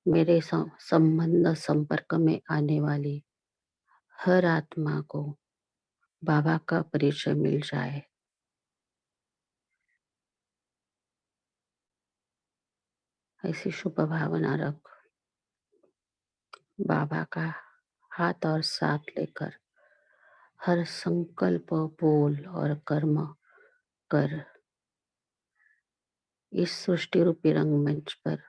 मेरे संबंध संपर्क में आने वाली हर आत्मा को बाबा का परिचय मिल जाए। ऐसी शुभ भावना रख। बाबा का हाथ और साथ लेकर हर संकल्प, बोल और कर्म कर इस सृष्टि रूपी रंगमंच पर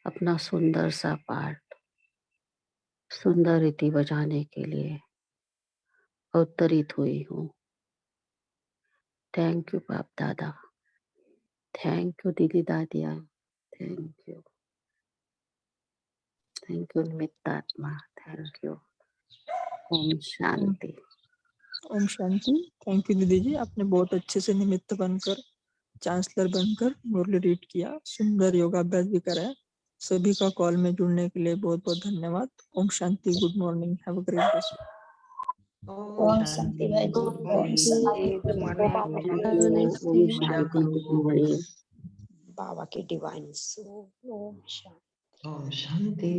अपना सुंदर सा पाठ सुंदर रीति बजाने के लिए अवतरित हुई हूँ। थैंक यू बाप दादा, थैंक यू दीदी दादिया, थैंक यू निमित्त आत्मा, थैंक यू। ओम शांति। ओम शांति। थैंक यू दीदी जी, आपने बहुत अच्छे से निमित्त बनकर चांसलर बनकर मुरली रीड किया, सुंदर योगाभ्यास भी कराया। सभी का कॉल में जुड़ने के लिए बहुत बहुत धन्यवाद। ओम शांति। Good morning, have a great day. ओम शांति भाई जी, ओम शांति। बाबा ओम शांति, गुड मॉर्निंग। बाबा के डिवाइन सोल। ओम शांति। ओम शांति।